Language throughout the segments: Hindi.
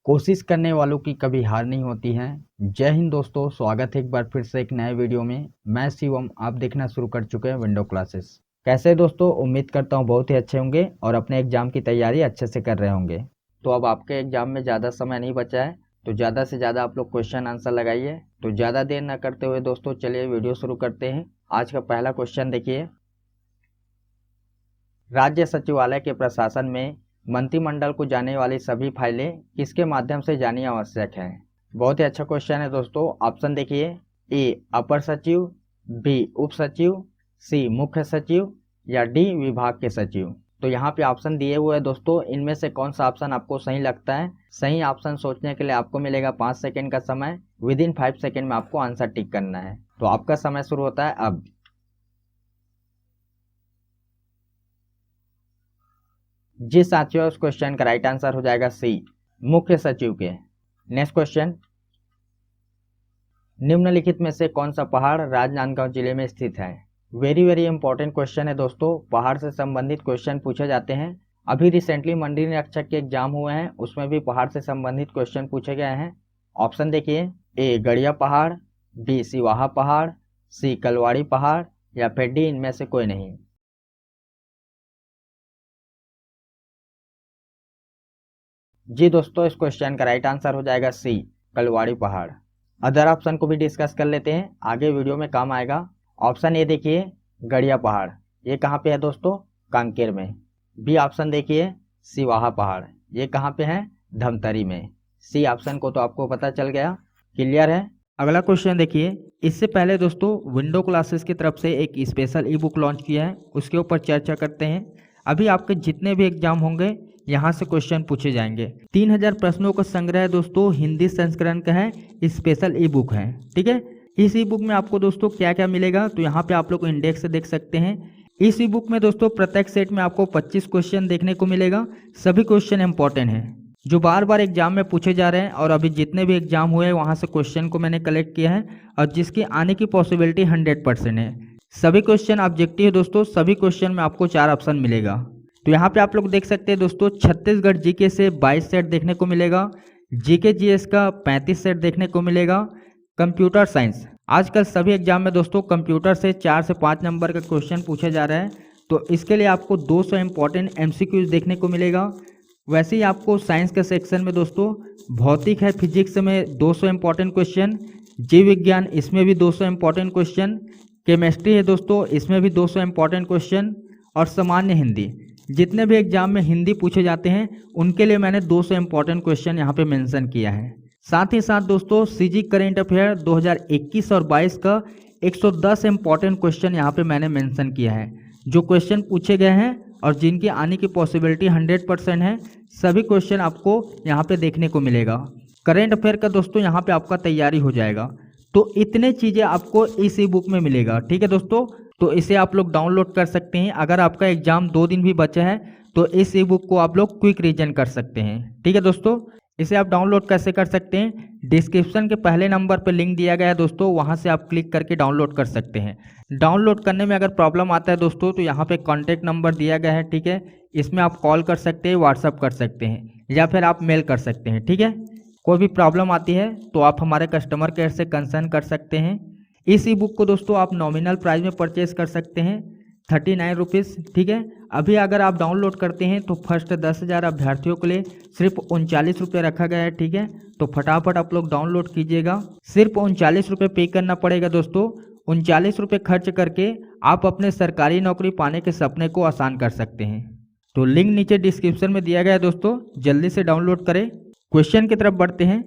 कोशिश करने वालों की कभी हार नहीं होती है। जय हिंद दोस्तों, स्वागत है एक बार फिर से एक नए वीडियो में। मैं शिवम, आप देखना शुरू कर चुके हैं विंडो क्लासेस। कैसे हैं दोस्तों? उम्मीद करता हूँ बहुत ही अच्छे होंगे और अपने एग्जाम की तैयारी अच्छे से कर रहे होंगे। तो अब आपके एग्जाम में ज़्यादा समय नहीं बचा है, तो ज़्यादा से ज़्यादा आप लोग क्वेश्चन आंसर लगाइए। तो ज़्यादा देर न करते हुए दोस्तों चलिए वीडियो शुरू करते हैं। आज का पहला क्वेश्चन देखिए। राज्य सचिवालय के प्रशासन में मंत्रिमंडल को जाने वाली सभी फाइलें किसके माध्यम से जानी आवश्यक है? बहुत ही अच्छा क्वेश्चन है दोस्तों। ऑप्शन देखिए। ए अपर सचिव, बी उप सचिव, सी मुख्य सचिव या डी विभाग के सचिव। तो यहाँ पे ऑप्शन दिए हुए हैं दोस्तों, इनमें से कौन सा ऑप्शन आपको सही लगता है? सही ऑप्शन सोचने के लिए आपको मिलेगा 5 सेकेंड का समय। विद इन 5 सेकेंड में आपको आंसर टिक करना है। तो आपका समय शुरू होता है अब। जी साथियों, उस क्वेश्चन का राइट आंसर हो जाएगा सी मुख्य सचिव के। Next question. निम्नलिखित में से कौन सा पहाड़ राजनांदगांव जिले में स्थित है? वेरी वेरी इंपॉर्टेंट क्वेश्चन है दोस्तों। पहाड़ से संबंधित क्वेश्चन पूछे जाते हैं। अभी रिसेंटली मंडी निरीक्षक के एग्जाम हुए हैं, उसमें भी पहाड़ से संबंधित क्वेश्चन पूछे गए हैं। ऑप्शन देखिए। ए गड़िया पहाड़, बी सिवाहा पहाड़, सी कलवाड़ी पहाड़ या फिर डी इनमें से कोई नहीं। जी दोस्तों, इस क्वेश्चन का राइट आंसर हो जाएगा सी कलवाड़ी पहाड़। अदर ऑप्शन को भी डिस्कस कर लेते हैं, आगे वीडियो में काम आएगा। ऑप्शन ए देखिए गड़िया पहाड़, ये कहाँ पे है दोस्तों? कांकेर में। बी ऑप्शन देखिए सिवाहा पहाड़, ये कहाँ पे है? धमतरी में। सी ऑप्शन को तो आपको पता चल गया, क्लियर है। अगला क्वेश्चन देखिए। इससे पहले दोस्तों विंडो क्लासेस की तरफ से एक स्पेशल ई बुक लॉन्च किया है, उसके ऊपर चर्चा करते हैं। अभी आपके जितने भी एग्जाम होंगे यहाँ से क्वेश्चन पूछे जाएंगे। 3000 प्रश्नों का संग्रह दोस्तों हिंदी संस्करण का है, स्पेशल ई बुक है, ठीक है। इस ई बुक में आपको दोस्तों क्या क्या मिलेगा, तो यहाँ पे आप लोग इंडेक्स देख सकते हैं। इस ई बुक में दोस्तों प्रत्येक सेट में आपको 25 क्वेश्चन देखने को मिलेगा। सभी क्वेश्चन इंपॉर्टेंट हैं, जो बार बार एग्जाम में पूछे जा रहे हैं, और अभी जितने भी एग्जाम हुए हैं वहाँ से क्वेश्चन को मैंने कलेक्ट किया है और जिसकी आने की पॉसिबिलिटी 100% है। सभी क्वेश्चन ऑब्जेक्टिव है दोस्तों। सभी क्वेश्चन में आपको 4 ऑप्शन मिलेगा। तो यहाँ पे आप लोग देख सकते हैं दोस्तों, छत्तीसगढ़ जीके से 22 सेट देखने को मिलेगा, जीके जीएस का 35 सेट देखने को मिलेगा। कंप्यूटर साइंस, आजकल सभी एग्जाम में दोस्तों कंप्यूटर से 4 से 5 नंबर का क्वेश्चन पूछे जा रहे हैं, तो इसके लिए आपको 200 इंपॉर्टेंट एमसीक्यूज देखने को मिलेगा। वैसे ही आपको साइंस के सेक्शन में दोस्तों भौतिक है, फिजिक्स में 200 इंपॉर्टेंट क्वेश्चन, जीव विज्ञान इसमें भी 200 इंपॉर्टेंट क्वेश्चन, केमिस्ट्री है दोस्तों इसमें भी 200 इंपॉर्टेंट क्वेश्चन, और सामान्य हिंदी, जितने भी एग्जाम में हिंदी पूछे जाते हैं उनके लिए मैंने 200 इंपॉर्टेंट क्वेश्चन यहाँ पे मेंशन किया है। साथ ही साथ दोस्तों सीजी करेंट अफेयर 2021 और 22 का 110 इंपॉर्टेंट क्वेश्चन यहाँ पे मैंने मेंशन किया है। जो क्वेश्चन पूछे गए हैं और जिनकी आने की पॉसिबिलिटी 100% है, सभी क्वेश्चन आपको यहाँ पे देखने को मिलेगा। करेंट अफेयर का दोस्तों यहाँ पे आपका तैयारी हो जाएगा। तो इतने चीज़ें आपको इस ई बुक में मिलेगा, ठीक है दोस्तों। तो इसे आप लोग डाउनलोड कर सकते हैं। अगर आपका एग्जाम 2 दिन भी बचा है तो इस ई बुक को आप लोग क्विक रिवीजन कर सकते हैं, ठीक है दोस्तों। इसे आप डाउनलोड कैसे कर सकते हैं? डिस्क्रिप्शन के पहले नंबर पर लिंक दिया गया है दोस्तों, वहां से आप क्लिक करके डाउनलोड कर सकते हैं। डाउनलोड करने में अगर प्रॉब्लम आता है दोस्तों तो यहाँ पे कॉन्टैक्ट नंबर दिया गया है, ठीक है। इसमें आप कॉल कर सकते हैं, व्हाट्सअप कर सकते हैं या फिर आप मेल कर सकते हैं, ठीक है। कोई भी प्रॉब्लम आती है तो आप हमारे कस्टमर केयर से कंसर्न कर सकते हैं। इस ई बुक को दोस्तों आप नॉमिनल प्राइस में परचेज कर सकते हैं, 39 रुपीज़, ठीक है। अभी अगर आप डाउनलोड करते हैं तो फर्स्ट 10,000 अभ्यर्थियों के लिए सिर्फ 39 रुपये रखा गया है, ठीक है। तो फटाफट आप लोग डाउनलोड कीजिएगा। सिर्फ 39 रुपये पे करना पड़ेगा दोस्तों। 39 रुपये खर्च करके आप अपने सरकारी नौकरी पाने के सपने को आसान कर सकते हैं। तो लिंक नीचे डिस्क्रिप्शन में दिया गया है दोस्तों, जल्दी से डाउनलोड करें। क्वेश्चन की तरफ बढ़ते हैं।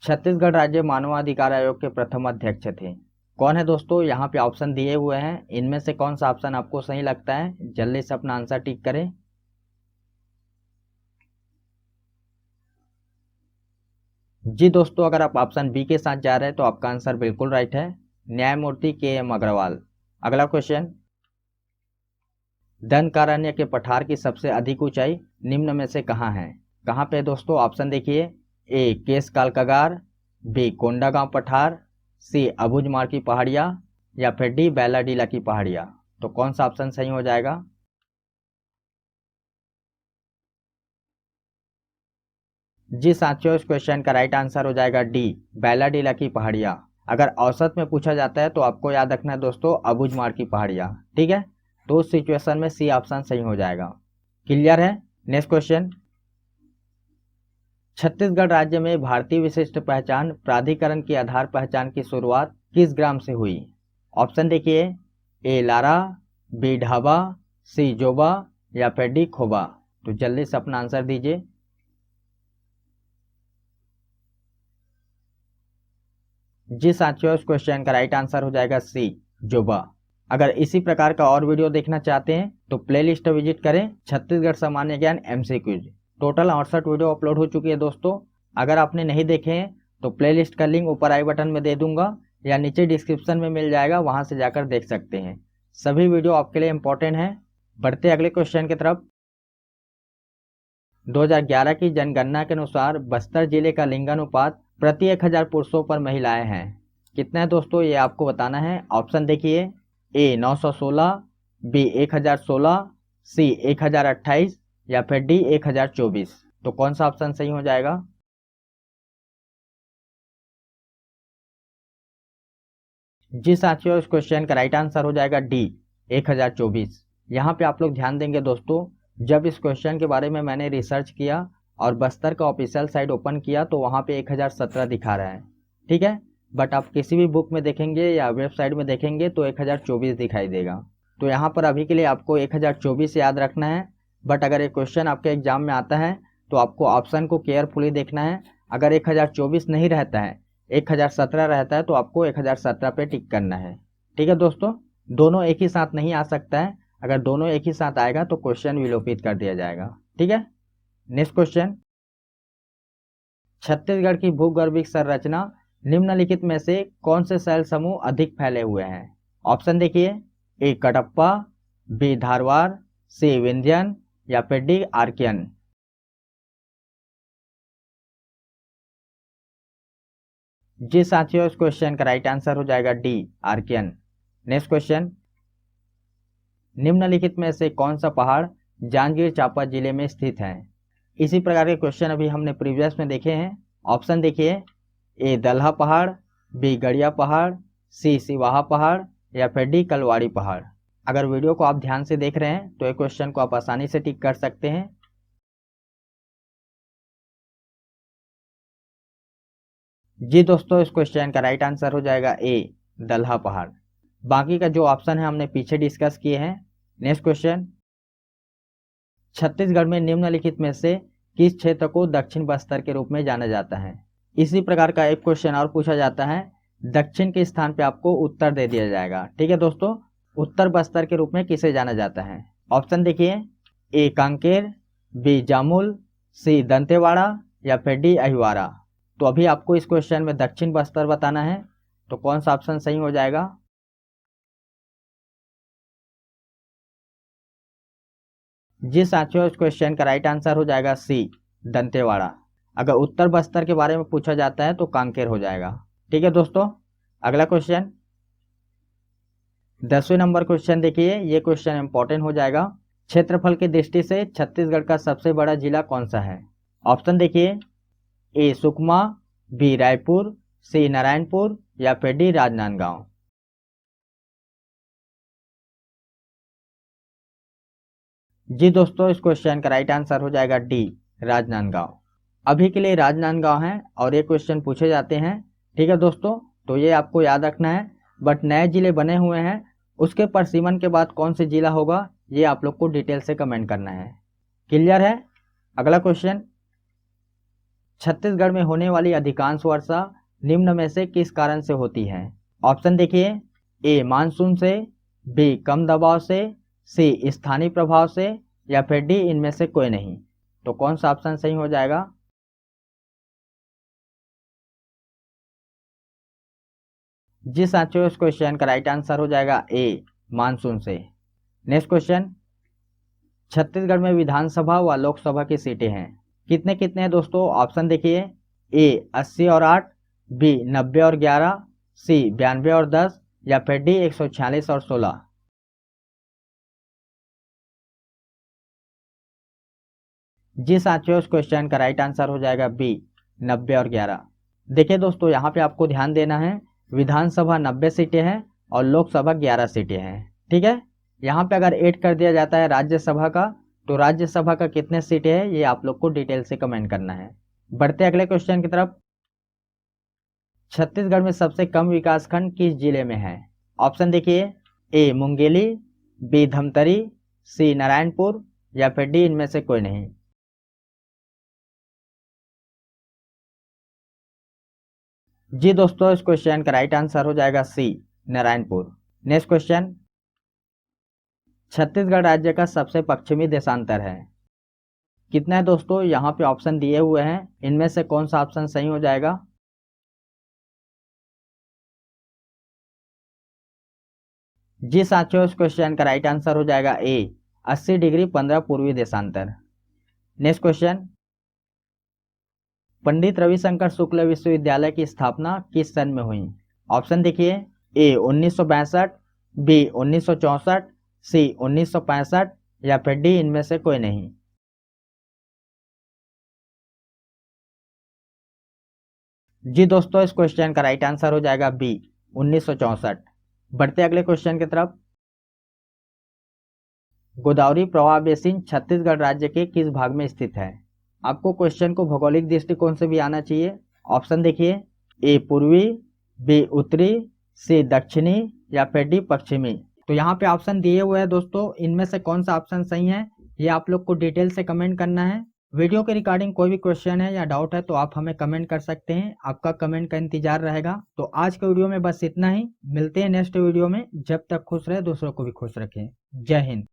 छत्तीसगढ़ राज्य मानवाधिकार आयोग के प्रथम अध्यक्ष थे, कौन है दोस्तों? यहाँ पे ऑप्शन दिए हुए हैं, इनमें से कौन सा ऑप्शन आपको सही लगता है? जल्दी से अपना आंसर टिक करें। जी दोस्तों, अगर आप ऑप्शन बी के साथ जा रहे हैं तो आपका आंसर बिल्कुल राइट है, न्यायमूर्ति के.एम. अग्रवाल। अगला क्वेश्चन। दंडकारण्य के पठार की सबसे अधिक ऊंचाई निम्न में से कहाँ है? कहाँ पे दोस्तों? ऑप्शन देखिए। ए केशकाल कगार, बी कोंडागांव पठार, सी अबुझमाड़ की पहाड़ियाँ या फिर डी बैलाडीला की पहाड़ियाँ। तो कौन सा ऑप्शन सही हो जाएगा? जी साथियों, इस क्वेश्चन का राइट आंसर हो जाएगा डी, बैलाडीला की पहाड़ियाँ। अगर औसत में पूछा जाता है तो आपको याद रखना है दोस्तों, अबुझमाड़ की पहाड़ियाँ। ठीक है, तो उस सिचुएशन में सी ऑप्शन सही हो जाएगा। क्लियर है। नेक्स्ट क्वेश्चन, छत्तीसगढ़ राज्य में भारतीय विशिष्ट पहचान प्राधिकरण की आधार पहचान की शुरुआत किस ग्राम से हुई? ऑप्शन देखिए, ए लारा, बी ढाबा, सी जोबा या फिर डी खोबा। तो जल्दी से अपना आंसर दीजिए। जी साथियों, इस क्वेश्चन का राइट आंसर हो जाएगा सी, जोबा। अगर इसी प्रकार का और वीडियो देखना चाहते हैं तो प्लेलिस्ट विजिट करें, छत्तीसगढ़ सामान्य ज्ञान एमसीक्यूज। टोटल 68 वीडियो अपलोड हो चुकी है दोस्तों। अगर आपने नहीं देखे हैं तो प्लेलिस्ट का लिंक ऊपर आई बटन में दे दूंगा या नीचे डिस्क्रिप्शन में मिल जाएगा, वहां से जाकर देख सकते हैं। सभी वीडियो आपके लिए इंपॉर्टेंट है। बढ़ते अगले क्वेश्चन की तरफ। 2011 की जनगणना के अनुसार बस्तर जिले का लिंगानुपात प्रति 1000 पुरुषों पर महिलाएं हैं। कितना है दोस्तों, ये आपको बताना है। ऑप्शन देखिए, ए 916, बी 1016, सी 1028 या फिर डी 1024। तो कौन सा ऑप्शन सही हो जाएगा? जी साथियों, इस क्वेश्चन का राइट आंसर हो जाएगा डी, 1024। यहाँ पे आप लोग ध्यान देंगे दोस्तों, जब इस क्वेश्चन के बारे में मैंने रिसर्च किया और बस्तर का ऑफिशियल साइट ओपन किया तो वहाँ पे 1017 दिखा रहा है। ठीक है, बट आप किसी भी बुक में देखेंगे या वेबसाइट में देखेंगे तो 1024 दिखाई देगा। तो यहाँ पर अभी के लिए आपको 1024 याद रखना है। बट अगर ये क्वेश्चन आपके एग्जाम में आता है तो आपको ऑप्शन को केयरफुली देखना है। अगर 1024 नहीं रहता है, 1017 रहता है, तो आपको 1017 पे टिक करना है। ठीक है दोस्तों, दोनों एक ही साथ नहीं आ सकता है। अगर दोनों एक ही साथ आएगा तो क्वेश्चन विलोपित कर दिया जाएगा। ठीक है। नेक्स्ट क्वेश्चन, छत्तीसगढ़ की भूगर्भिक संरचना निम्नलिखित में से कौन से शैल समूह अधिक फैले हुए हैं? ऑप्शन देखिए, ए कटप्पा, बी धारवाड़, सी विंध्यन या फिर डी आर्कियन। जी साथियों, इस क्वेश्चन का राइट आंसर हो जाएगा डी, आर्कियन। नेक्स्ट क्वेश्चन, निम्नलिखित में से कौन सा पहाड़ जांजगीर चांपा जिले में स्थित है? इसी प्रकार के क्वेश्चन अभी हमने प्रीवियस में देखे हैं। ऑप्शन देखिए, ए दलहा पहाड़, बी गड़िया पहाड़, सी सिवाहा पहाड़ या फिर डी कलवाड़ी पहाड़। अगर वीडियो को आप ध्यान से देख रहे हैं तो एक क्वेश्चन को आप आसानी से टिक कर सकते हैं। जी दोस्तों, इस क्वेश्चन का राइट आंसर हो जाएगा ए, दलहा पहाड़। बाकी का जो ऑप्शन है हमने पीछे डिस्कस किए हैं। नेक्स्ट क्वेश्चन, छत्तीसगढ़ में निम्नलिखित में से किस क्षेत्र को दक्षिण बस्तर के रूप में जाना जाता है? इसी प्रकार का एक क्वेश्चन और पूछा जाता है, दक्षिण के स्थान पे आपको उत्तर दे दिया जाएगा। ठीक है दोस्तों, उत्तर बस्तर के रूप में किसे जाना जाता है? ऑप्शन देखिए, ए कांकेर, बी जामुल, सी दंतेवाड़ा या फिर डी अहिवारा। तो अभी आपको इस क्वेश्चन में दक्षिण बस्तर बताना है, तो कौन सा ऑप्शन सही हो जाएगा? जी साथियों, इस क्वेश्चन का राइट आंसर हो जाएगा सी, दंतेवाड़ा। अगर उत्तर बस्तर के बारे में पूछा जाता है तो कांकेर हो जाएगा। ठीक है दोस्तों, अगला क्वेश्चन, 10वें नंबर क्वेश्चन देखिए, ये क्वेश्चन इंपॉर्टेंट हो जाएगा। क्षेत्रफल की दृष्टि से छत्तीसगढ़ का सबसे बड़ा जिला कौन सा है? ऑप्शन देखिए, ए सुकमा, बी रायपुर, सी नारायणपुर या फिर डी राजनांदगांव। जी दोस्तों, इस क्वेश्चन का राइट आंसर हो जाएगा डी, राजनांदगांव। अभी के लिए राजनांदगांव है और ये क्वेश्चन पूछे जाते हैं। ठीक है दोस्तों, तो ये आपको याद रखना है। बट नए जिले बने हुए हैं, उसके परसीमन के बाद कौन से जिला होगा ये आप लोग को डिटेल से कमेंट करना है। क्लियर है। अगला क्वेश्चन, छत्तीसगढ़ में होने वाली अधिकांश वर्षा निम्न में से किस कारण से होती है? ऑप्शन देखिए, ए मानसून से, बी कम दबाव से, सी स्थानीय प्रभाव से या फिर डी इनमें से कोई नहीं। तो कौन सा ऑप्शन सही हो जाएगा? जी साथियों, इस क्वेश्चन का राइट आंसर हो जाएगा ए, मानसून से। नेक्स्ट क्वेश्चन, छत्तीसगढ़ में विधानसभा व लोकसभा की सीटें हैं, कितने कितने हैं दोस्तों? ऑप्शन देखिए, ए 80 और 8, बी 90 और 11, सी 92 और 10 या फिर डी 146 और 16। जी साथियों, इस क्वेश्चन का राइट आंसर हो जाएगा बी 90 और 11। देखिए दोस्तों, यहाँ पे आपको ध्यान देना है, विधानसभा 90 सीटें हैं और लोकसभा 11 सीटें हैं। ठीक है, यहाँ पे अगर ऐड कर दिया जाता है राज्यसभा का, तो राज्यसभा का कितने सीटें हैं ये आप लोग को डिटेल से कमेंट करना है। बढ़ते अगले क्वेश्चन की तरफ। छत्तीसगढ़ में सबसे कम विकासखंड किस जिले में है? ऑप्शन देखिए, ए मुंगेली, बी धमतरी, सी नारायणपुर या फिर डी इनमें से कोई नहीं। जी दोस्तों, इस क्वेश्चन का राइट आंसर हो जाएगा C Narayanpur. Next question. Chhattisgarh राज्य का सबसे पश्चिमी देशांतर है? कितना है दोस्तों, यहाँ पे ऑप्शन दिए हुए हैं, इनमें से कौन सा ऑप्शन सही हो जाएगा? जी साथियों, इस क्वेश्चन का राइट आंसर हो जाएगा ए 80 डिग्री 15 पूर्वी देशांतर। Next question. पंडित रविशंकर शुक्ल विश्वविद्यालय की स्थापना किस सन में हुई? ऑप्शन देखिए, ए 1962, बी 1964, सी 1965 या फिर डी इनमें से कोई नहीं। जी दोस्तों, इस क्वेश्चन का राइट आंसर हो जाएगा बी 1964। बढ़ते अगले क्वेश्चन की तरफ। गोदावरी प्रवाह बेसिन छत्तीसगढ़ राज्य के किस भाग में स्थित है? आपको क्वेश्चन को भौगोलिक दृष्टिकोण से भी आना चाहिए। ऑप्शन देखिए, ए पूर्वी, बी उत्तरी, सी दक्षिणी या फिर डी पश्चिमी। तो यहाँ पे ऑप्शन दिए हुए हैं दोस्तों, इनमें से कौन सा ऑप्शन सही है ये आप लोग को डिटेल से कमेंट करना है। वीडियो के रिगार्डिंग कोई भी क्वेश्चन है या डाउट है तो आप हमें कमेंट कर सकते हैं, आपका कमेंट का इंतजार रहेगा। तो आज के वीडियो में बस इतना ही, मिलते हैं नेक्स्ट वीडियो में। जब तक खुश रहे, दूसरों को भी खुश रखें। जय हिंद।